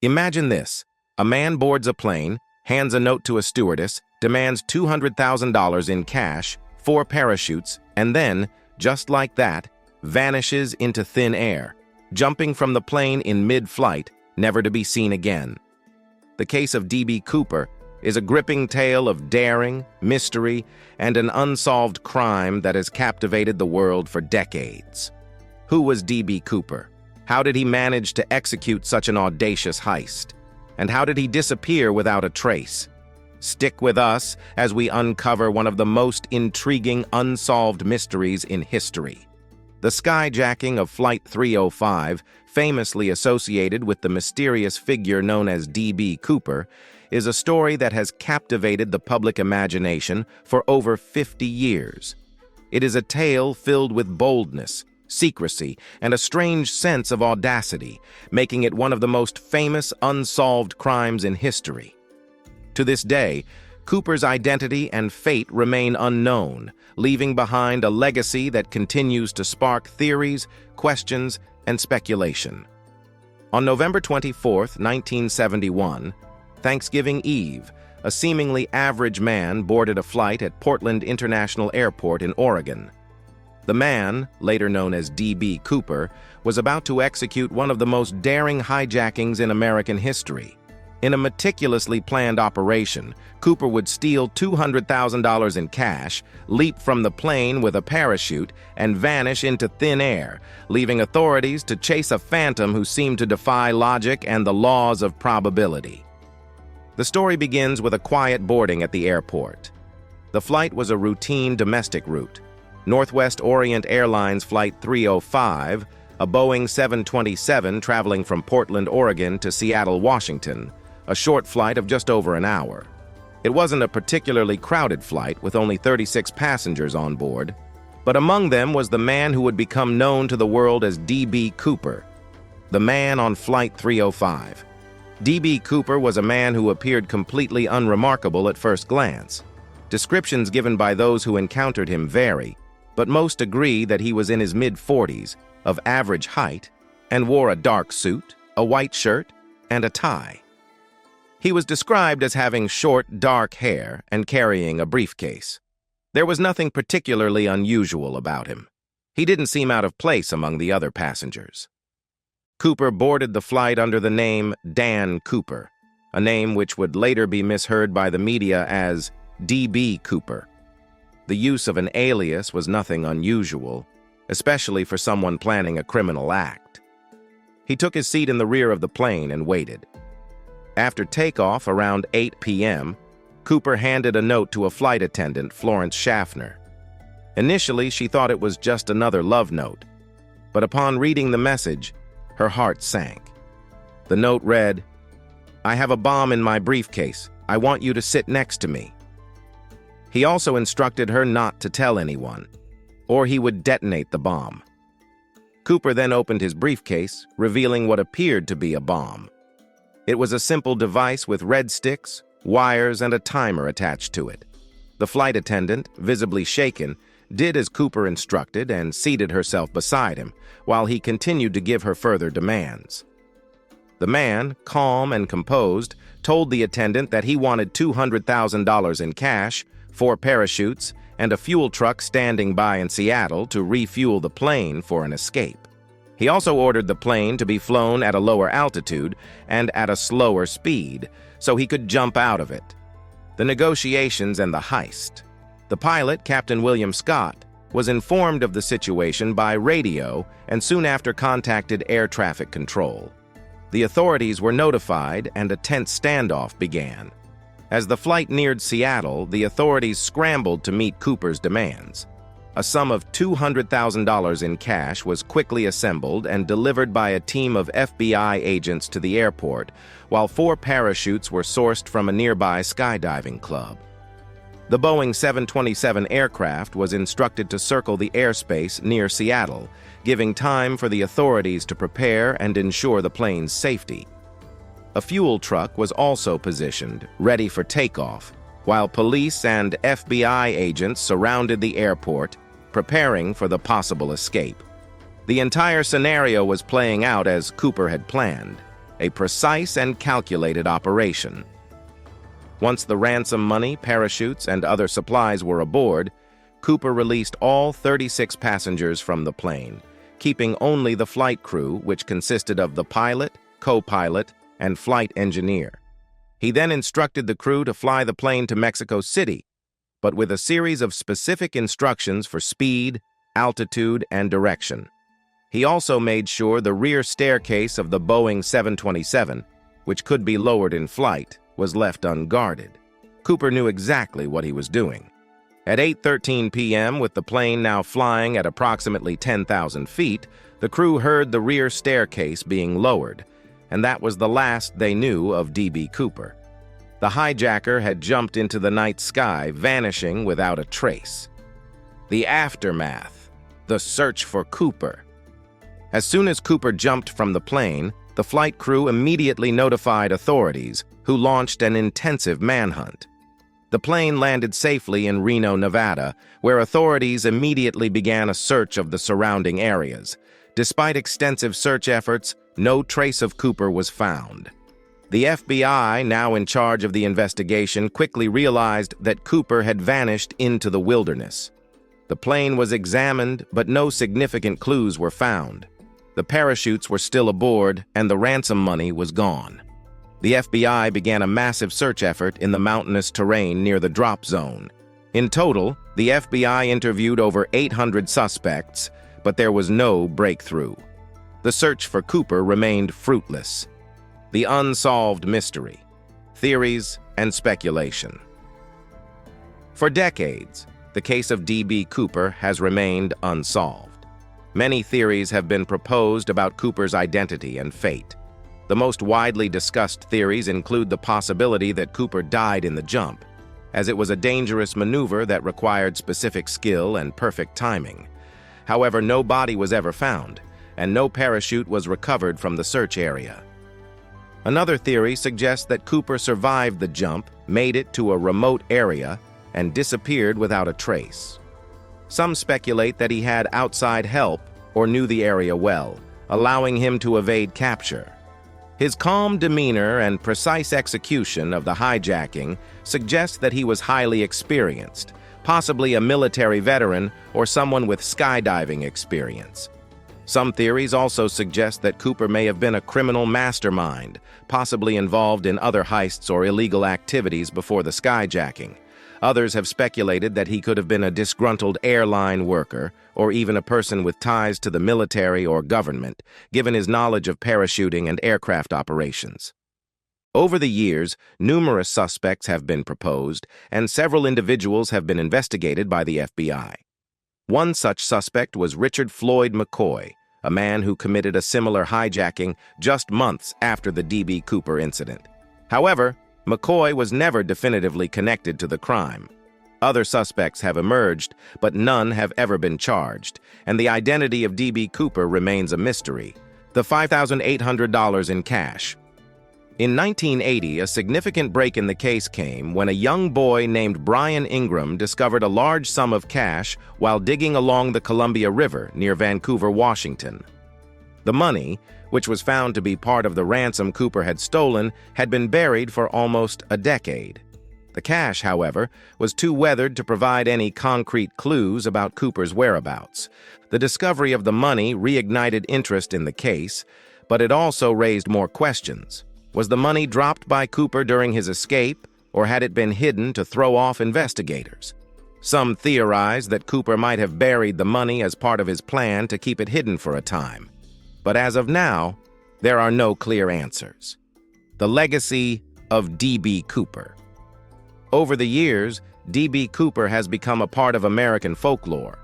Imagine this. A man boards a plane, hands a note to a stewardess, demands $200,000 in cash, 4 parachutes, and then, just like that, vanishes into thin air, jumping from the plane in mid-flight, never to be seen again. The case of D.B. Cooper is a gripping tale of daring, mystery, and an unsolved crime that has captivated the world for decades. Who was D.B. Cooper? How did he manage to execute such an audacious heist? And how did he disappear without a trace? Stick with us as we uncover one of the most intriguing unsolved mysteries in history. The Skyjacking of Flight 305, famously associated with the mysterious figure known as D.B. Cooper, is a story that has captivated the public imagination for over 50 years. It is a tale filled with boldness, secrecy, and a strange sense of audacity, making it one of the most famous unsolved crimes in history. To this day, Cooper's identity and fate remain unknown, leaving behind a legacy that continues to spark theories, questions, and speculation. On November 24, 1971, Thanksgiving Eve, a seemingly average man boarded a flight at Portland International Airport in Oregon. The man, later known as D.B. Cooper, was about to execute one of the most daring hijackings in American history. In a meticulously planned operation, Cooper would steal $200,000 in cash, leap from the plane with a parachute, and vanish into thin air, leaving authorities to chase a phantom who seemed to defy logic and the laws of probability. The story begins with a quiet boarding at the airport. The flight was a routine domestic route. Northwest Orient Airlines Flight 305, a Boeing 727 traveling from Portland, Oregon to Seattle, Washington, a short flight of just over an hour. It wasn't a particularly crowded flight with only 36 passengers on board, but among them was the man who would become known to the world as D.B. Cooper, the man on Flight 305. D.B. Cooper was a man who appeared completely unremarkable at first glance. Descriptions given by those who encountered him vary, but most agree that he was in his mid-40s, of average height, and wore a dark suit, a white shirt, and a tie. He was described as having short, dark hair and carrying a briefcase. There was nothing particularly unusual about him. He didn't seem out of place among the other passengers. Cooper boarded the flight under the name Dan Cooper, a name which would later be misheard by the media as D.B. Cooper. The use of an alias was nothing unusual, especially for someone planning a criminal act. He took his seat in the rear of the plane and waited. After takeoff around 8 p.m., Cooper handed a note to a flight attendant, Florence Schaffner. Initially, she thought it was just another love note, but upon reading the message, her heart sank. The note read, "I have a bomb in my briefcase. I want you to sit next to me." He also instructed her not to tell anyone, or he would detonate the bomb. Cooper then opened his briefcase, revealing what appeared to be a bomb. It was a simple device with red sticks, wires, and a timer attached to it. The flight attendant, visibly shaken, did as Cooper instructed and seated herself beside him, while he continued to give her further demands. The man, calm and composed, told the attendant that he wanted $200,000 in cash, 4 parachutes, and a fuel truck standing by in Seattle to refuel the plane for an escape. He also ordered the plane to be flown at a lower altitude and at a slower speed, so he could jump out of it. The negotiations and the heist. The pilot, Captain William Scott, was informed of the situation by radio and soon after contacted air traffic control. The authorities were notified and a tense standoff began. As the flight neared Seattle, the authorities scrambled to meet Cooper's demands. A sum of $200,000 in cash was quickly assembled and delivered by a team of FBI agents to the airport, while 4 parachutes were sourced from a nearby skydiving club. The Boeing 727 aircraft was instructed to circle the airspace near Seattle, giving time for the authorities to prepare and ensure the plane's safety. A fuel truck was also positioned, ready for takeoff, while police and FBI agents surrounded the airport, preparing for the possible escape. The entire scenario was playing out as Cooper had planned. a precise and calculated operation. Once the ransom money, parachutes, and other supplies were aboard, Cooper released all 36 passengers from the plane, keeping only the flight crew, which consisted of the pilot, co-pilot, and flight engineer. He then instructed the crew to fly the plane to Mexico City, but with a series of specific instructions for speed, altitude, and direction. He also made sure the rear staircase of the Boeing 727, which could be lowered in flight, was left unguarded. Cooper knew exactly what he was doing. At 8:13 p.m., with the plane now flying at approximately 10,000 feet, the crew heard the rear staircase being lowered, and that was the last they knew of D.B. Cooper. The hijacker had jumped into the night sky, vanishing without a trace. The aftermath, the search for Cooper. As soon as Cooper jumped from the plane, the flight crew immediately notified authorities, who launched an intensive manhunt. The plane landed safely in Reno, Nevada, where authorities immediately began a search of the surrounding areas. Despite extensive search efforts, no trace of Cooper was found. The FBI, now in charge of the investigation, quickly realized that Cooper had vanished into the wilderness. The plane was examined, but no significant clues were found. The parachutes were still aboard, and the ransom money was gone. The FBI began a massive search effort in the mountainous terrain near the drop zone. In total, the FBI interviewed over 800 suspects, but there was no breakthrough. The search for Cooper remained fruitless. The unsolved mystery, theories, and speculation. For decades, the case of D.B. Cooper has remained unsolved. Many theories have been proposed about Cooper's identity and fate. The most widely discussed theories include the possibility that Cooper died in the jump, as it was a dangerous maneuver that required specific skill and perfect timing. However, no body was ever found, and no parachute was recovered from the search area. Another theory suggests that Cooper survived the jump, made it to a remote area, and disappeared without a trace. Some speculate that he had outside help or knew the area well, allowing him to evade capture. His calm demeanor and precise execution of the hijacking suggests that he was highly experienced, possibly a military veteran or someone with skydiving experience. Some theories also suggest that Cooper may have been a criminal mastermind, possibly involved in other heists or illegal activities before the skyjacking. Others have speculated that he could have been a disgruntled airline worker or even a person with ties to the military or government, given his knowledge of parachuting and aircraft operations. Over the years, numerous suspects have been proposed, and several individuals have been investigated by the FBI. One such suspect was Richard Floyd McCoy, a man who committed a similar hijacking just months after the D.B. Cooper incident. However, McCoy was never definitively connected to the crime. Other suspects have emerged, but none have ever been charged, and the identity of D.B. Cooper remains a mystery. The $5,800 in cash. In 1980, a significant break in the case came when a young boy named Brian Ingram discovered a large sum of cash while digging along the Columbia River near Vancouver, Washington. The money, which was found to be part of the ransom Cooper had stolen, had been buried for almost a decade. The cash, however, was too weathered to provide any concrete clues about Cooper's whereabouts. The discovery of the money reignited interest in the case, but it also raised more questions. Was the money dropped by Cooper during his escape, or had it been hidden to throw off investigators? Some theorize that Cooper might have buried the money as part of his plan to keep it hidden for a time. But as of now, there are no clear answers. The legacy of D.B. Cooper. Over the years, D.B. Cooper has become a part of American folklore.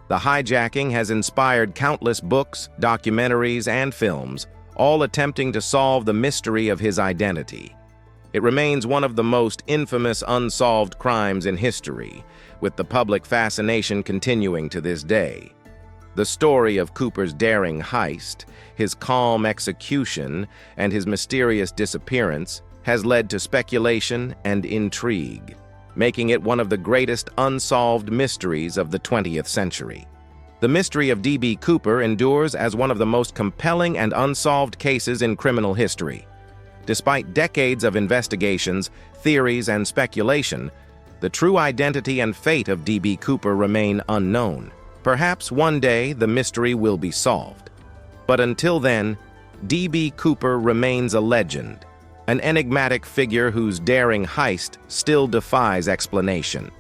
The hijacking has inspired countless books, documentaries, and films, all attempting to solve the mystery of his identity. It remains one of the most infamous unsolved crimes in history, with the public fascination continuing to this day. The story of Cooper's daring heist, his calm execution, and his mysterious disappearance has led to speculation and intrigue, making it one of the greatest unsolved mysteries of the 20th century. The mystery of D.B. Cooper endures as one of the most compelling and unsolved cases in criminal history. Despite decades of investigations, theories, and speculation, the true identity and fate of D.B. Cooper remain unknown. Perhaps one day the mystery will be solved. But until then, D.B. Cooper remains a legend, an enigmatic figure whose daring heist still defies explanation.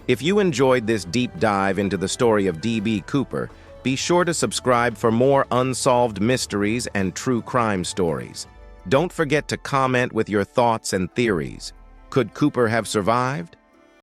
If you enjoyed this deep dive into the story of D.B. Cooper, be sure to subscribe for more unsolved mysteries and true crime stories. Don't forget to comment with your thoughts and theories. Could Cooper have survived?